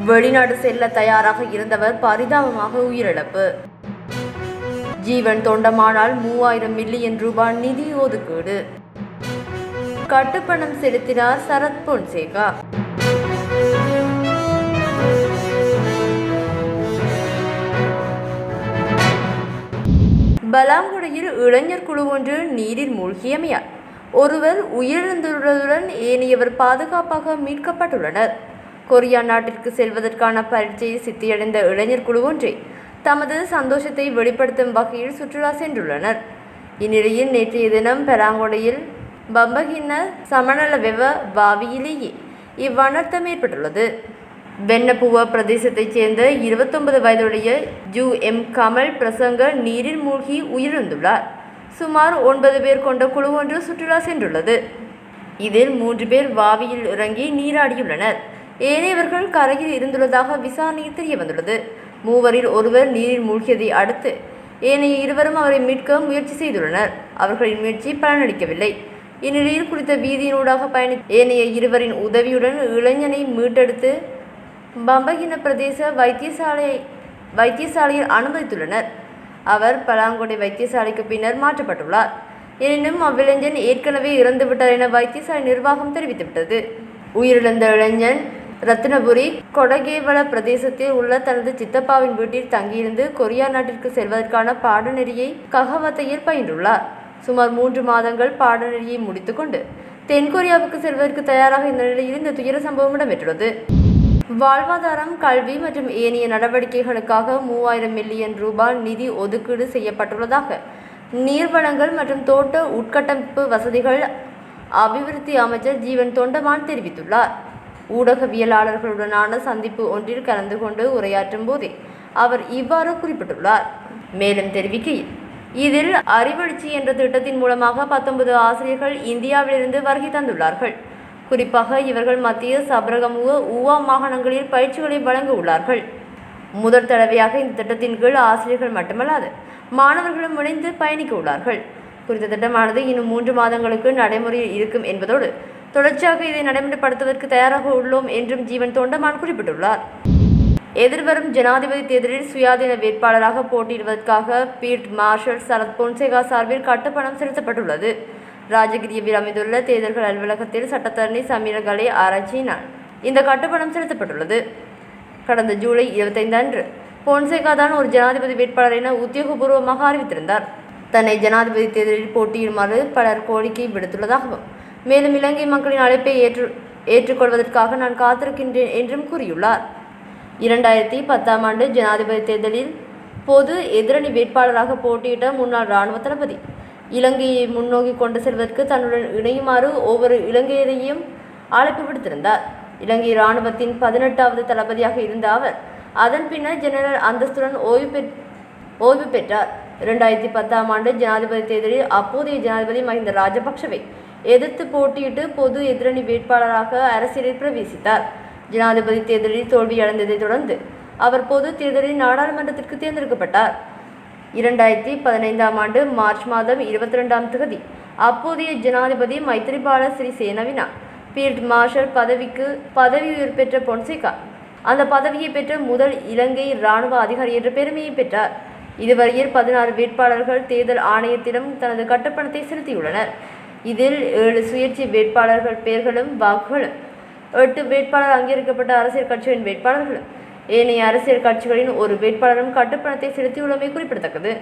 வெளிநாடு செல்ல தயாராக இருந்தவர் பரிதாபமாக உயிரிழப்பு. ஜீவன் தொண்டமானால் 3000 மில்லியன் ரூபாய் நிதி ஒதுக்கீடு. கட்டுப்பணம் செலுத்தினார் சரத் பொன்சேகா. பலாங்குடையில் இளைஞர் குழு ஒன்று நீரில் மூழ்கியமையால் ஒருவர் உயிரிழந்துள்ளதுடன் ஏனையவர் பாதுகாப்பாக மீட்கப்பட்டுள்ளனர். கொரியா நாட்டிற்கு செல்வதற்கான பரீட்சையில் சித்தியடைந்த இளைஞர் குழு ஒன்றை தமது சந்தோஷத்தை வெளிப்படுத்தும் வகையில் சுற்றுலா சென்றுள்ளனர். இந்நிலையில் நேற்றைய தினம் பலாங்குடையில் பம்பகின்ன சமநலவெவ பாவியிலேயே இவ்வனர்த்தம் ஏற்பட்டுள்ளது. வெண்ணப்புவ பிரதேசத்தைச் சேர்ந்த 29 வயதுடைய ஜூ.எம். கமல் பிரசங்க நீரில் மூழ்கி உயிரிழந்துள்ளார். சுமார் 9 பேர் கொண்ட குழு ஒன்று சுற்றுலா சென்றுள்ளது. இதில் 3 பேர் வாவியில் இறங்கி நீராடியுள்ளனர். ஏனையவர்கள் கரையில் இருந்துள்ளதாக விசாரணையில் தெரிய வந்துள்ளது. மூவரில் ஒருவர் நீரில் மூழ்கியதை அடுத்து ஏனைய இருவரும் அவரை மீட்க முயற்சி செய்துள்ளனர். அவர்களின் முயற்சி பலனளிக்கவில்லை. இந்நிலையில் குறித்த வீதியினூடாக பயணித்த ஏனைய இருவரின் உதவியுடன் இளைஞனை மீட்டெடுத்து பம்பகின பிரதேச வைத்தியசாலையில் அனுமதித்துள்ளனர். அவர் பலாங்குடை வைத்தியசாலைக்கு பின்னர் மாற்றப்பட்டுள்ளார். எனினும் அவ்விளைஞன் ஏற்கனவே இறந்துவிட்டார் என வைத்தியசாலை நிர்வாகம் தெரிவித்துவிட்டது. உயிரிழந்த இளைஞன் ரத்தினபுரி கொடகேவல பிரதேசத்தில் உள்ள தனது சித்தப்பாவின் வீட்டில் தங்கியிருந்து கொரியா நாட்டிற்கு செல்வதற்கான பாடநெறியை ககவத்தையில் பயின்றுள்ளார். சுமார் 3 மாதங்கள் பாடநெறியை முடித்துக்கொண்டு தென்கொரியாவுக்கு செல்வதற்கு தயாராக இந்த நிலையில் இந்த துயர சம்பவம் இடம்பெற்றுள்ளது. வாழ்வாதாரம், கல்வி மற்றும் ஏனைய நடவடிக்கைகளுக்காக 3000 மில்லியன் ரூபாய் நிதி ஒதுக்கீடு செய்யப்பட்டுள்ளதாக நீர்வளங்கள் மற்றும் தோட்ட உட்கட்டமைப்பு வசதிகள் அபிவிருத்தி அமைச்சர் ஜீவன் தொண்டமான் தெரிவித்துள்ளார். ஊடகவியலாளர்களுடனான சந்திப்பு ஒன்றில் கலந்து கொண்டு உரையாற்றும் போதே அவர் இவ்வாறு குறிப்பிட்டுள்ளார். மேலும் தெரிவிக்கையில், இதில் அறிவெழுச்சி என்ற திட்டத்தின் மூலமாக 19 ஆசிரியர்கள் இந்தியாவிலிருந்து வருகை தந்துள்ளார்கள். குறிப்பாக இவர்கள் மத்திய சபரகமுவ ஊவா மாகாணங்களில் பயிற்சிகளை வழங்க உள்ளார்கள். முதல் தடவையாக இந்த திட்டத்தின் கீழ் ஆசிரியர்கள் மட்டுமல்லாது மாணவர்களும் இணைந்து பயணிக்க உள்ளார்கள். குறித்த திட்டமானது இன்னும் 3 மாதங்களுக்கு நடைமுறையில் இருக்கும் என்பதோடு தொடர்ச்சியாக இதை நடைமுறைப்படுத்துவதற்கு தயாராக உள்ளோம் என்றும் ஜீவன் தொண்டமான் குறிப்பிட்டுள்ளார். எதிர்வரும் ஜனாதிபதி தேர்தலில் சுயாதீன வேட்பாளராக போட்டியிடுவதற்காக பீல்ட் மார்ஷல் சரத் பொன்சேகா சார்பில் கட்டுப்பணம் செலுத்தப்பட்டுள்ளது. ராஜகிரியவில் அமைந்துள்ள தேர்தல்கள் அலுவலகத்தில் சட்டத்தரணி சமீரகலை ஆராய்ச்சியினால் இந்த கட்டுப்பணம் செலுத்தப்பட்டுள்ளது. கடந்த ஜூலை 25 அன்று பொன்சேகா தான் ஒரு ஜனாதிபதி வேட்பாளர் என உத்தியோகபூர்வமாக அறிவித்திருந்தார். தன்னை ஜனாதிபதி தேர்தலில் போட்டியிடுமாறு பலர் கோரிக்கை விடுத்துள்ளதாகவும், மேலும் இலங்கை மக்களின் அழைப்பை ஏற்றுக்கொள்வதற்காக நான் காத்திருக்கின்றேன் என்றும் கூறியுள்ளார். 2010ஆம் ஆண்டு ஜனாதிபதி தேர்தலில் பொது எதிரணி வேட்பாளராக போட்டியிட்ட முன்னாள் இராணுவ தளபதி இலங்கையை முன்னோக்கி கொண்டு செல்வதற்கு தன்னுடன் இணையுமாறு ஒவ்வொரு இலங்கையரையும் அழைப்பு விடுத்திருந்தார். இலங்கை இராணுவத்தின் 18வது தளபதியாக இருந்த அவர் அதன் பின்னர் ஜெனரல் அந்தஸ்துடன் ஓய்வு பெற்றார். 2010ஆம் ஆண்டு ஜனாதிபதி தேர்தலில் அப்போதைய ஜனாதிபதி மஹிந்த ராஜபக்ஷவை எதிர்த்து போட்டியிட்டு பொது எதிரணி வேட்பாளராக அரசியலில் பிரவேசித்தார். ஜனாதிபதி தேர்தலில் தோல்வியடைந்ததை தொடர்ந்து அவர் பொது தேர்தலில் நாடாளுமன்றத்திற்கு தேர்ந்தெடுக்கப்பட்டார். 2015ஆம் ஆண்டு மார்ச் மாதம் 22ஆம் தேதி அப்போதைய ஜனாதிபதி மைத்திரிபால சிறிசேனவினால் ஃபீல்ட் மார்ஷல் பதவி உயர்வு பெற்ற பொன்சேகா அந்த பதவியை பெற்ற முதல் இலங்கை இராணுவ அதிகாரி என்ற பெருமையை பெற்றார். இதுவரையில் 16 வேட்பாளர்கள் தேர்தல் ஆணையத்திடம் தனது கட்டுப்பணத்தை செலுத்தியுள்ளனர். இதில் 7 சுயேட்சை வேட்பாளர்கள் பெயர்களும் வாக்குகளும், 8 வேட்பாளர் அங்கீகரிக்கப்பட்ட அரசியல் கட்சிகளின் வேட்பாளர்களும், ஏனைய அரசியல் கட்சிகளின் ஒரு வேட்பாளரும் கட்டுப்பணத்தை செலுத்தியுள்ளமை குறிப்பிடத்தக்கது.